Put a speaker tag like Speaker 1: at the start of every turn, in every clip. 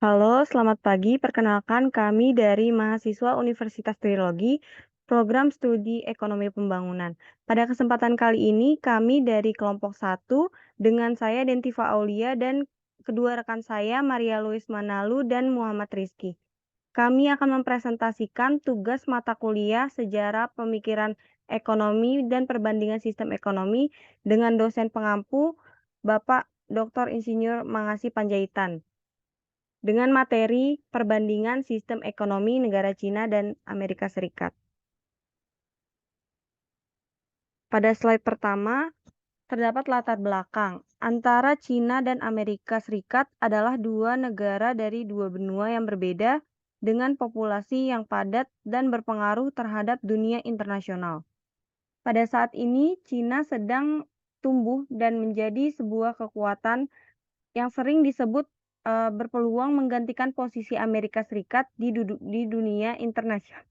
Speaker 1: Halo, selamat pagi. Perkenalkan, kami dari mahasiswa Universitas Trilogi, program studi Ekonomi Pembangunan. Pada kesempatan kali ini, kami dari kelompok satu dengan saya Dentiva Aulia dan kedua rekan saya Maria Luis Manalu dan Muhammad Rizky. Kami akan mempresentasikan tugas mata kuliah Sejarah Pemikiran Ekonomi dan Perbandingan Sistem Ekonomi dengan dosen pengampu Bapak Dr. Insinyur Mangasi Panjaitan dengan materi perbandingan sistem ekonomi negara Cina dan Amerika Serikat. Pada slide pertama, terdapat latar belakang. Antara Cina dan Amerika Serikat adalah dua negara dari dua benua yang berbeda dengan populasi yang padat dan berpengaruh terhadap dunia internasional. Pada saat ini, Cina sedang tumbuh dan menjadi sebuah kekuatan yang sering disebut berpeluang menggantikan posisi Amerika Serikat di dunia internasional.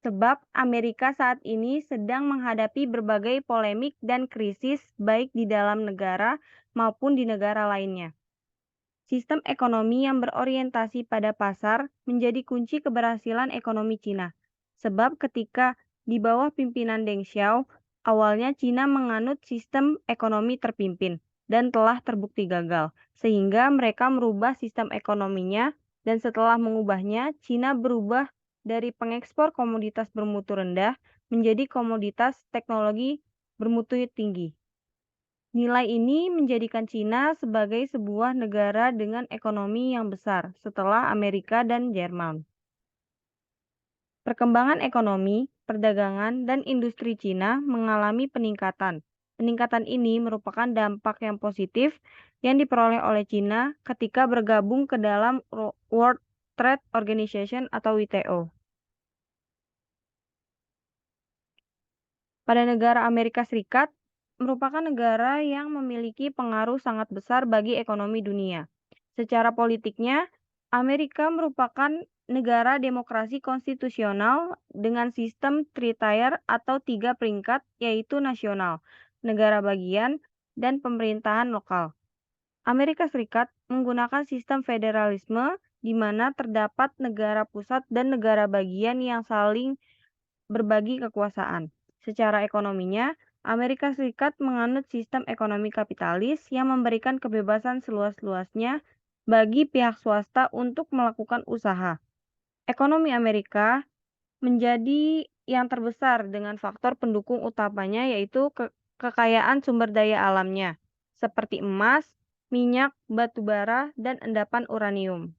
Speaker 1: Sebab Amerika saat ini sedang menghadapi berbagai polemik dan krisis baik di dalam negara maupun di negara lainnya. Sistem ekonomi yang berorientasi pada pasar menjadi kunci keberhasilan ekonomi Cina. Sebab ketika di bawah pimpinan Deng Xiao, awalnya Cina menganut sistem ekonomi terpimpin dan telah terbukti gagal, sehingga mereka merubah sistem ekonominya dan setelah mengubahnya, Cina berubah dari pengekspor komoditas bermutu rendah menjadi komoditas teknologi bermutu tinggi. Nilai ini menjadikan Cina sebagai sebuah negara dengan ekonomi yang besar setelah Amerika dan Jerman. Perkembangan ekonomi, perdagangan, dan industri Cina mengalami peningkatan. Peningkatan ini merupakan dampak yang positif yang diperoleh oleh Cina ketika bergabung ke dalam World Trade Organization atau WTO. Pada negara Amerika Serikat, merupakan negara yang memiliki pengaruh sangat besar bagi ekonomi dunia. Secara politiknya, Amerika merupakan negara demokrasi konstitusional dengan sistem three-tier atau 3 peringkat, yaitu nasional, negara bagian, dan pemerintahan lokal. Amerika Serikat menggunakan sistem federalisme di mana terdapat negara pusat dan negara bagian yang saling berbagi kekuasaan. Secara ekonominya, Amerika Serikat menganut sistem ekonomi kapitalis yang memberikan kebebasan seluas-luasnya bagi pihak swasta untuk melakukan usaha. Ekonomi Amerika menjadi yang terbesar dengan faktor pendukung utamanya yaitu kekayaan sumber daya alamnya, seperti emas, minyak, batu bara, dan endapan uranium.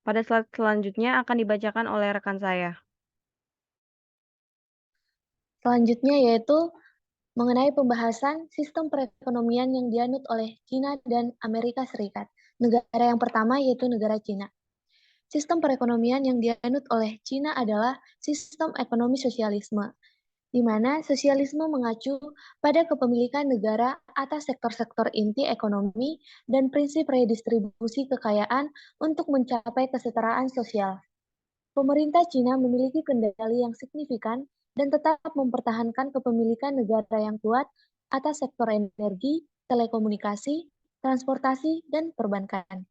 Speaker 1: Pada slide selanjutnya akan dibacakan oleh rekan saya.
Speaker 2: Selanjutnya yaitu mengenai pembahasan sistem perekonomian yang dianut oleh Cina dan Amerika Serikat. Negara yang pertama yaitu negara Cina. Sistem perekonomian yang dianut oleh Cina adalah sistem ekonomi sosialisme, di mana sosialisme mengacu pada kepemilikan negara atas sektor-sektor inti ekonomi dan prinsip redistribusi kekayaan untuk mencapai kesetaraan sosial. Pemerintah Cina memiliki kendali yang signifikan dan tetap mempertahankan kepemilikan negara yang kuat atas sektor energi, telekomunikasi, transportasi, dan perbankan.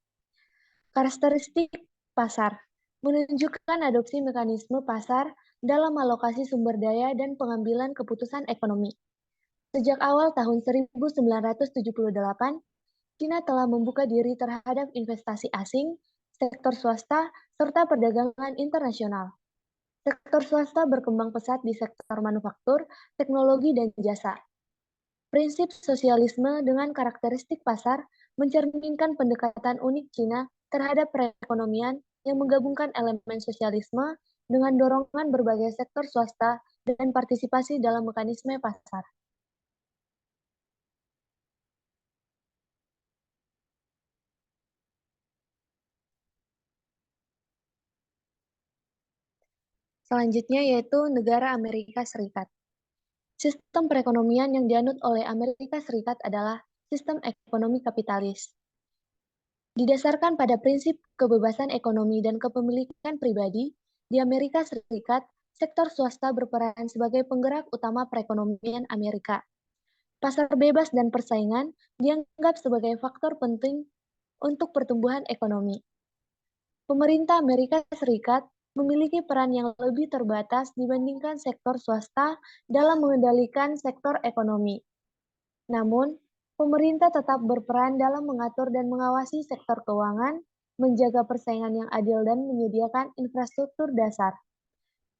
Speaker 2: Karakteristik pasar menunjukkan adopsi mekanisme pasar dalam alokasi sumber daya dan pengambilan keputusan ekonomi. Sejak awal tahun 1978, Cina telah membuka diri terhadap investasi asing, sektor swasta, serta perdagangan internasional. Sektor swasta berkembang pesat di sektor manufaktur, teknologi, dan jasa. Prinsip sosialisme dengan karakteristik pasar mencerminkan pendekatan unik Cina terhadap perekonomian yang menggabungkan elemen sosialisme dengan dorongan berbagai sektor swasta dan partisipasi dalam mekanisme pasar. Selanjutnya yaitu negara Amerika Serikat. Sistem perekonomian yang dianut oleh Amerika Serikat adalah sistem ekonomi kapitalis. Didasarkan pada prinsip kebebasan ekonomi dan kepemilikan pribadi, di Amerika Serikat, sektor swasta berperan sebagai penggerak utama perekonomian Amerika. Pasar bebas dan persaingan dianggap sebagai faktor penting untuk pertumbuhan ekonomi. Pemerintah Amerika Serikat memiliki peran yang lebih terbatas dibandingkan sektor swasta dalam mengendalikan sektor ekonomi. Namun, pemerintah tetap berperan dalam mengatur dan mengawasi sektor keuangan, menjaga persaingan yang adil dan menyediakan infrastruktur dasar.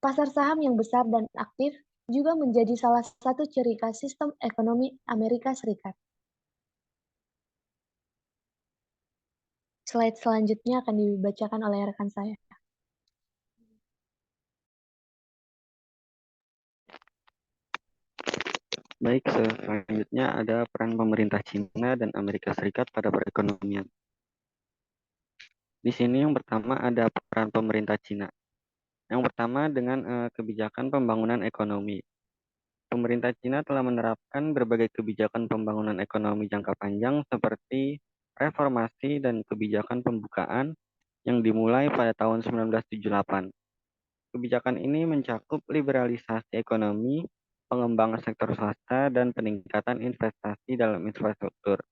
Speaker 2: Pasar saham yang besar dan aktif juga menjadi salah satu ciri khas sistem ekonomi Amerika Serikat. Slide selanjutnya akan dibacakan oleh rekan saya.
Speaker 3: Baik, selanjutnya ada peran pemerintah Cina dan Amerika Serikat pada perekonomian. Di sini yang pertama ada peran pemerintah Cina. Yang pertama dengan kebijakan pembangunan ekonomi. Pemerintah Cina telah menerapkan berbagai kebijakan pembangunan ekonomi jangka panjang seperti reformasi dan kebijakan pembukaan yang dimulai pada tahun 1978. Kebijakan ini mencakup liberalisasi ekonomi, pengembangan sektor swasta, dan peningkatan investasi dalam infrastruktur.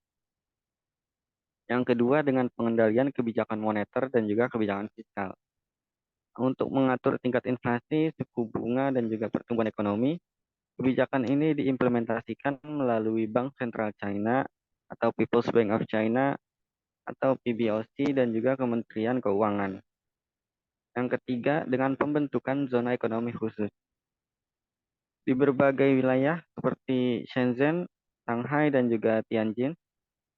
Speaker 3: Yang kedua dengan pengendalian kebijakan moneter dan juga kebijakan fiskal. Untuk mengatur tingkat inflasi, suku bunga, dan juga pertumbuhan ekonomi, kebijakan ini diimplementasikan melalui Bank Sentral China atau People's Bank of China atau PBOC dan juga Kementerian Keuangan. Yang ketiga dengan pembentukan zona ekonomi khusus. Di berbagai wilayah seperti Shenzhen, Shanghai, dan juga Tianjin,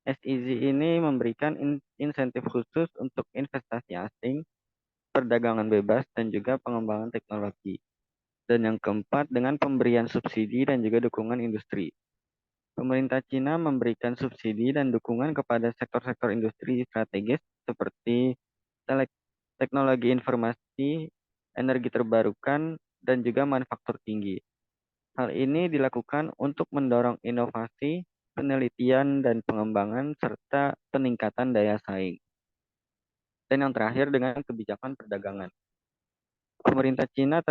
Speaker 3: SEZ ini memberikan insentif khusus untuk investasi asing, perdagangan bebas, dan juga pengembangan teknologi. Dan yang keempat, dengan pemberian subsidi dan juga dukungan industri. Pemerintah Cina memberikan subsidi dan dukungan kepada sektor-sektor industri strategis seperti teknologi informasi, energi terbarukan, dan juga manufaktur tinggi. Hal ini dilakukan untuk mendorong inovasi, penelitian, dan pengembangan, serta peningkatan daya saing. Dan yang terakhir dengan kebijakan perdagangan. Pemerintah Cina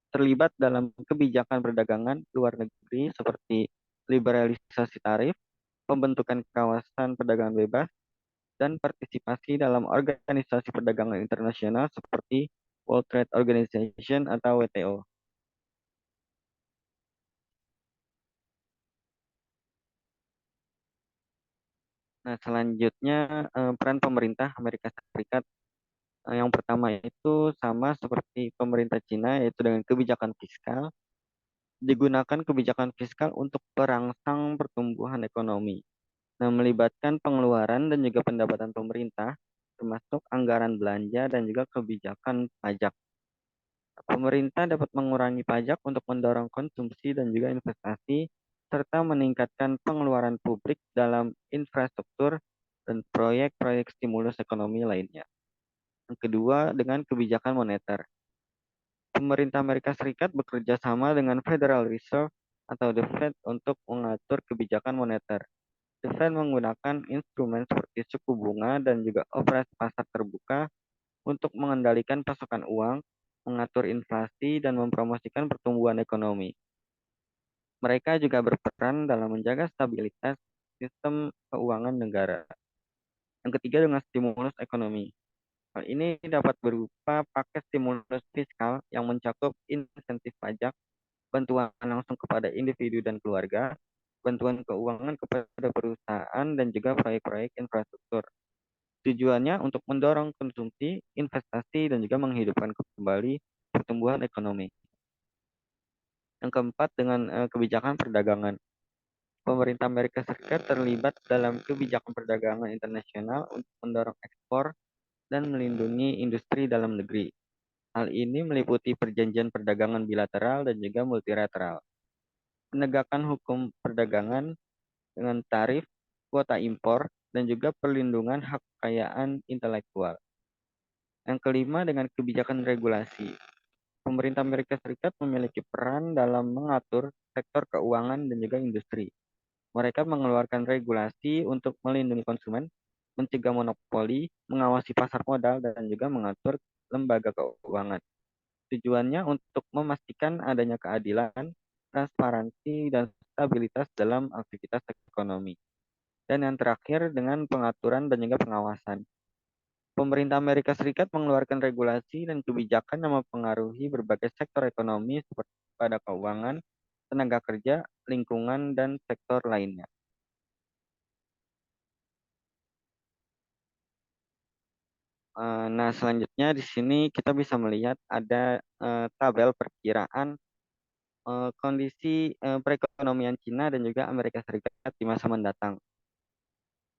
Speaker 3: terlibat dalam kebijakan perdagangan luar negeri seperti liberalisasi tarif, pembentukan kawasan perdagangan bebas, dan partisipasi dalam organisasi perdagangan internasional seperti World Trade Organization atau WTO. Nah, selanjutnya peran pemerintah Amerika Serikat. Yang pertama itu sama seperti pemerintah Cina, yaitu dengan kebijakan fiskal. Digunakan kebijakan fiskal untuk perangsang pertumbuhan ekonomi. Nah, melibatkan pengeluaran dan juga pendapatan pemerintah, termasuk anggaran belanja dan juga kebijakan pajak. Pemerintah dapat mengurangi pajak untuk mendorong konsumsi dan juga investasi, serta meningkatkan pengeluaran publik dalam infrastruktur dan proyek-proyek stimulus ekonomi lainnya. Yang kedua, dengan kebijakan moneter. Pemerintah Amerika Serikat bekerja sama dengan Federal Reserve atau The Fed untuk mengatur kebijakan moneter. The Fed menggunakan instrumen seperti suku bunga dan juga operasi pasar terbuka untuk mengendalikan pasokan uang, mengatur inflasi, dan mempromosikan pertumbuhan ekonomi. Mereka juga berperan dalam menjaga stabilitas sistem keuangan negara. Yang ketiga dengan stimulus ekonomi. Hal ini dapat berupa paket stimulus fiskal yang mencakup insentif pajak, bantuan langsung kepada individu dan keluarga, bantuan keuangan kepada perusahaan, dan juga proyek-proyek infrastruktur. Tujuannya untuk mendorong konsumsi, investasi, dan juga menghidupkan kembali pertumbuhan ekonomi. Yang keempat dengan kebijakan perdagangan. Pemerintah Amerika Serikat terlibat dalam kebijakan perdagangan internasional untuk mendorong ekspor dan melindungi industri dalam negeri. Hal ini meliputi perjanjian perdagangan bilateral dan juga multilateral. Penegakan hukum perdagangan dengan tarif, kuota impor, dan juga perlindungan hak kekayaan intelektual. Yang kelima dengan kebijakan regulasi. Pemerintah Amerika Serikat memiliki peran dalam mengatur sektor keuangan dan juga industri. Mereka mengeluarkan regulasi untuk melindungi konsumen, mencegah monopoli, mengawasi pasar modal, dan juga mengatur lembaga keuangan. Tujuannya untuk memastikan adanya keadilan, transparansi, dan stabilitas dalam aktivitas ekonomi. Dan yang terakhir dengan pengaturan dan juga pengawasan. Pemerintah Amerika Serikat mengeluarkan regulasi dan kebijakan yang mempengaruhi berbagai sektor ekonomi seperti pada keuangan, tenaga kerja, lingkungan, dan sektor lainnya. Nah, selanjutnya di sini kita bisa melihat ada tabel perkiraan kondisi perekonomian Cina dan juga Amerika Serikat di masa mendatang.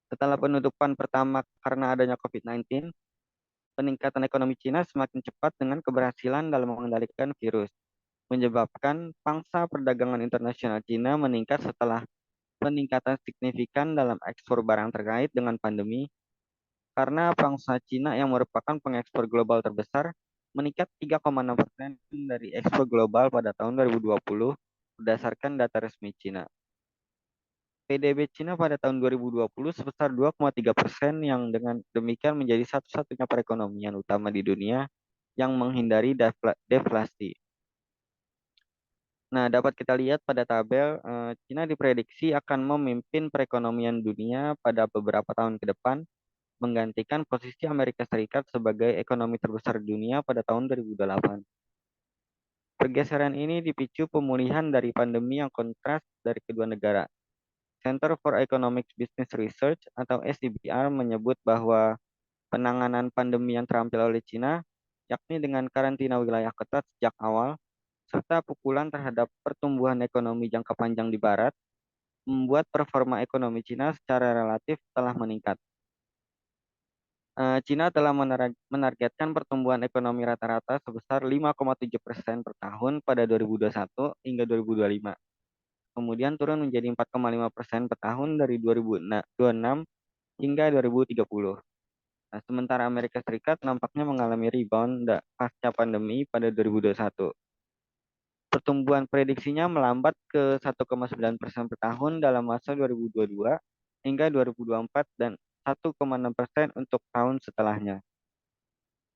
Speaker 3: Setelah penutupan pertama karena adanya COVID-19, peningkatan ekonomi Cina semakin cepat dengan keberhasilan dalam mengendalikan virus, menyebabkan pangsa perdagangan internasional Cina meningkat setelah peningkatan signifikan dalam ekspor barang terkait dengan pandemi, karena pangsa Cina yang merupakan pengekspor global terbesar meningkat 3,6% dari ekspor global pada tahun 2020 berdasarkan data resmi Cina. PDB Cina pada tahun 2020 sebesar 2,3% yang dengan demikian menjadi satu-satunya perekonomian utama di dunia yang menghindari deflasi. Nah, dapat kita lihat pada tabel, Cina diprediksi akan memimpin perekonomian dunia pada beberapa tahun ke depan, menggantikan posisi Amerika Serikat sebagai ekonomi terbesar dunia pada tahun 2008. Pergeseran ini dipicu pemulihan dari pandemi yang kontras dari kedua negara. Center for Economic Business Research atau SEBR menyebut bahwa penanganan pandemi yang terampil oleh Cina, yakni dengan karantina wilayah ketat sejak awal, serta pukulan terhadap pertumbuhan ekonomi jangka panjang di Barat, membuat performa ekonomi Cina secara relatif telah meningkat. Cina telah menargetkan pertumbuhan ekonomi rata-rata sebesar 5,7% per tahun pada 2021 hingga 2025. Kemudian turun menjadi 4,5% per tahun dari 2026 hingga 2030. Nah, sementara Amerika Serikat nampaknya mengalami rebound pasca pandemi pada 2021. Pertumbuhan prediksinya melambat ke 1,9% per tahun dalam masa 2022 hingga 2024 dan 1,6% untuk tahun setelahnya.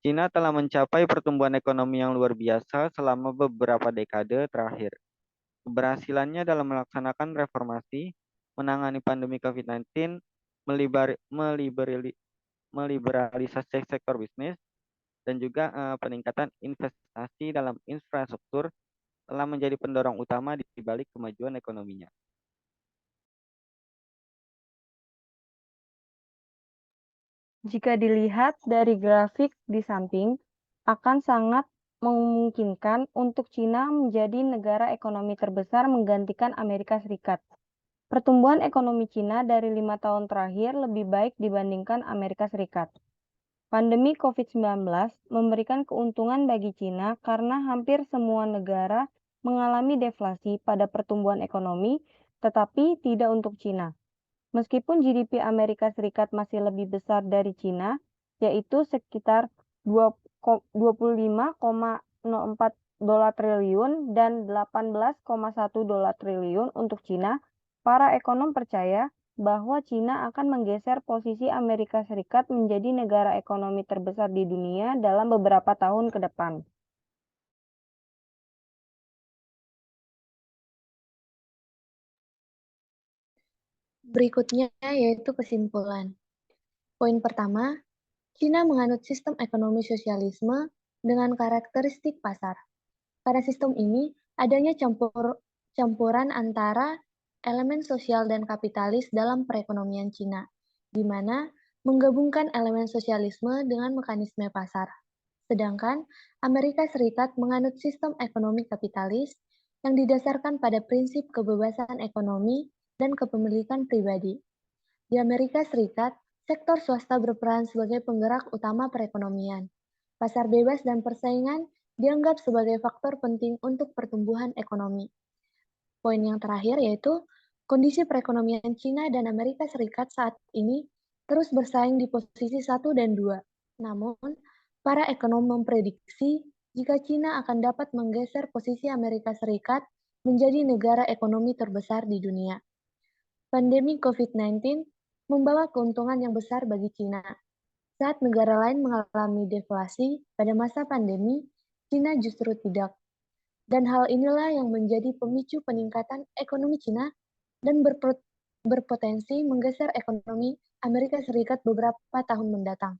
Speaker 3: Cina telah mencapai pertumbuhan ekonomi yang luar biasa selama beberapa dekade terakhir. Keberhasilannya dalam melaksanakan reformasi, menangani pandemi COVID-19, meliberalisasi sektor bisnis, dan juga peningkatan investasi dalam infrastruktur telah menjadi pendorong utama di balik kemajuan ekonominya.
Speaker 1: Jika dilihat dari grafik di samping, akan sangat memungkinkan untuk Cina menjadi negara ekonomi terbesar menggantikan Amerika Serikat. Pertumbuhan ekonomi Cina dari 5 tahun terakhir lebih baik dibandingkan Amerika Serikat. Pandemi COVID-19 memberikan keuntungan bagi Cina karena hampir semua negara mengalami deflasi pada pertumbuhan ekonomi, tetapi tidak untuk Cina. Meskipun GDP Amerika Serikat masih lebih besar dari Cina, yaitu sekitar 25,04 dolar triliun dan 18,1 dolar triliun untuk Cina, para ekonom percaya bahwa Cina akan menggeser posisi Amerika Serikat menjadi negara ekonomi terbesar di dunia dalam beberapa tahun ke depan.
Speaker 2: Berikutnya yaitu kesimpulan. Poin pertama, Cina menganut sistem ekonomi sosialisme dengan karakteristik pasar. Pada sistem ini, adanya campuran antara elemen sosial dan kapitalis dalam perekonomian Cina, di mana menggabungkan elemen sosialisme dengan mekanisme pasar. Sedangkan Amerika Serikat menganut sistem ekonomi kapitalis yang didasarkan pada prinsip kebebasan ekonomi dan kepemilikan pribadi. Di Amerika Serikat, sektor swasta berperan sebagai penggerak utama perekonomian. Pasar bebas dan persaingan dianggap sebagai faktor penting untuk pertumbuhan ekonomi. Poin yang terakhir yaitu kondisi perekonomian Cina dan Amerika Serikat saat ini terus bersaing di posisi 1 dan 2. Namun, para ekonom memprediksi jika Cina akan dapat menggeser posisi Amerika Serikat menjadi negara ekonomi terbesar di dunia. Pandemi COVID-19 membawa keuntungan yang besar bagi Cina. Saat negara lain mengalami deflasi pada masa pandemi, Cina justru tidak. Dan hal inilah yang menjadi pemicu peningkatan ekonomi Cina dan berpotensi menggeser ekonomi Amerika Serikat beberapa tahun mendatang.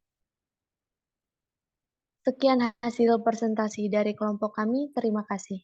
Speaker 2: Sekian hasil presentasi dari kelompok kami. Terima kasih.